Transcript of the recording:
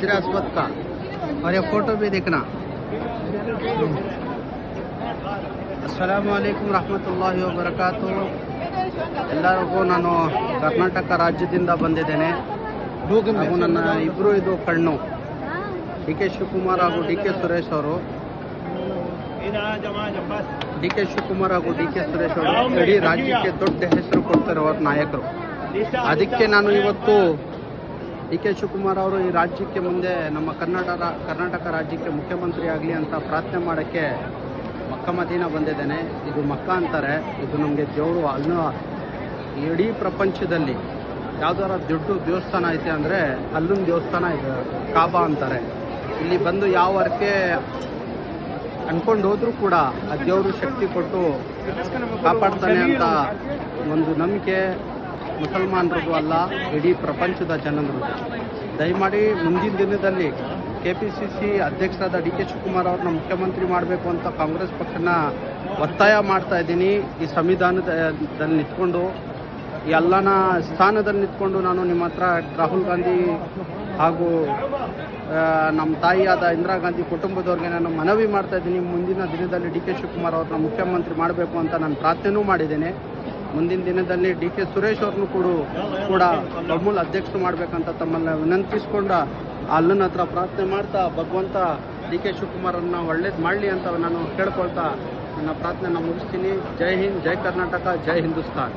वजीर अस्वद का, और ये फ़ोटो भी देखना। अस्सलामुअलैकुम रहमतुल्लाहि व बरकातुहू। ಎಲ್ಲರಿಗೂ ನಾನು ಕರ್ನಾಟಕ ರಾಜ್ಯದಿಂದ ಬಂದಿದ್ದೇನೆ ಹಾಗೂ ನನ್ನ ಇಬ್ಬರು ಇದು ಕಣ್ಣು ಡಿ ಕೆ ಶಿವಕುಮಾರ್ ಹಾಗೂ ಡಿ ಕೆ ಸುರೇಶ್ ಅವರು. ಡಿ ಕೆ ಶಿವಕುಮಾರ್ ಹಾಗೂ ಡಿ ಕೆ ಸುರೇಶ್ ಅವರು ಇಡೀ ರಾಜ್ಯಕ್ಕೆ ದೊಡ್ಡ ಹೆಸರು ಕೊಡ್ತಿರೋರು ನಾಯಕರು. ಅದಕ್ಕೆ ನಾನು ಇವತ್ತು ಡಿ ಕೆ ಶಿವಕುಮಾರ್ ಅವರು ಈ ರಾಜ್ಯಕ್ಕೆ ಮುಂದೆ ನಮ್ಮ ಕರ್ನಾಟಕ ರಾಜ್ಯಕ್ಕೆ ಮುಖ್ಯಮಂತ್ರಿ ಆಗಲಿ ಅಂತ ಪ್ರಾರ್ಥನೆ ಮಾಡೋಕ್ಕೆ ಮಕ್ಕ ಮದೀನಾ ಬಂದಿದ್ದೇನೆ. ಇದು ಮಕ್ಕ ಅಂತಾರೆ, ಇದು ನಮಗೆ ದೇವರು ಅಲ್ಲ. ಇಡೀ ಪ್ರಪಂಚದಲ್ಲಿ ಯಾವ್ದಾರ ದೊಡ್ಡ ದೇವಸ್ಥಾನ ಐತೆ ಅಂದರೆ ಅಲ್ಲಿನ ದೇವಸ್ಥಾನ ಇದೆ, ಕಾಬಾ ಅಂತಾರೆ. ಇಲ್ಲಿ ಬಂದು ಯಾವ ಅರ್ಕೆ ಅಂದ್ಕೊಂಡು ಹೋದ್ರೂ ಕೂಡ ಆ ದೇವರು ಶಕ್ತಿ ಕೊಟ್ಟು ಕಾಪಾಡ್ತಾನೆ ಅಂತ ಒಂದು ನಂಬಿಕೆ ಮುಸಲ್ಮಾನರದು ಅಲ್ಲ, ಇಡೀ ಪ್ರಪಂಚದ ಜನರದು. ದಯಮಾಡಿ ಮುಂದಿನ ದಿನದಲ್ಲಿ KPCC ಅಧ್ಯಕ್ಷರಾದ ಡಿ ಕೆ ಶಿವಕುಮಾರ್ ಅವ್ರನ್ನ ಮುಖ್ಯಮಂತ್ರಿ ಮಾಡಬೇಕು ಅಂತ ಕಾಂಗ್ರೆಸ್ ಪಕ್ಷನ ಒತ್ತಾಯ ಮಾಡ್ತಾ ಇದ್ದೀನಿ. ಈ ಸಂವಿಧಾನದಲ್ಲಿ ನಿಂತ್ಕೊಂಡು, ಈ ಅಲ್ಲನ ಸ್ಥಾನದಲ್ಲಿ ನಿಂತ್ಕೊಂಡು ನಾನು ನಿಮ್ಮ ಹತ್ರ ರಾಹುಲ್ ಗಾಂಧಿ ಹಾಗೂ ನಮ್ಮ ತಾಯಿಯಾದ ಇಂದಿರಾ ಗಾಂಧಿ ಕುಟುಂಬದವ್ರಿಗೆ ನಾನು ಮನವಿ ಮಾಡ್ತಾ ಇದ್ದೀನಿ. ಮುಂದಿನ ದಿನದಲ್ಲಿ ಡಿ ಕೆ ಶಿವಕುಮಾರ್ ಅವ್ರನ್ನ ಮುಖ್ಯಮಂತ್ರಿ ಮಾಡಬೇಕು ಅಂತ ನಾನು ಪ್ರಾರ್ಥನೆಯೂ ಮಾಡಿದ್ದೇನೆ. ಮುಂದಿನ ದಿನದಲ್ಲಿ ಡಿ ಕೆ ಸುರೇಶ್ ಅವ್ರನ್ನೂ ಕೂಡ ತಮ್ಮೂಲ ಅಧ್ಯಕ್ಷರು ಮಾಡಬೇಕಂತ ತಮ್ಮನ್ನ ವಿನಂತಿಸ್ಕೊಂಡು ಅಲ್ಲನ ಹತ್ರ ಪ್ರಾರ್ಥನೆ ಮಾಡ್ತಾ ಭಗವಂತ ಡಿ ಕೆ ಶಿವಕುಮಾರನ್ನ ಒಳ್ಳೇದು ಮಾಡಲಿ ಅಂತ ನಾನು ಕೇಳ್ಕೊಳ್ತಾ ನನ್ನ ಪ್ರಾರ್ಥನೆನ ಮುಗಿಸ್ತೀನಿ. ಜೈ ಹಿಂದ್, ಜೈ ಕರ್ನಾಟಕ, ಜೈ ಹಿಂದೂಸ್ತಾನ್.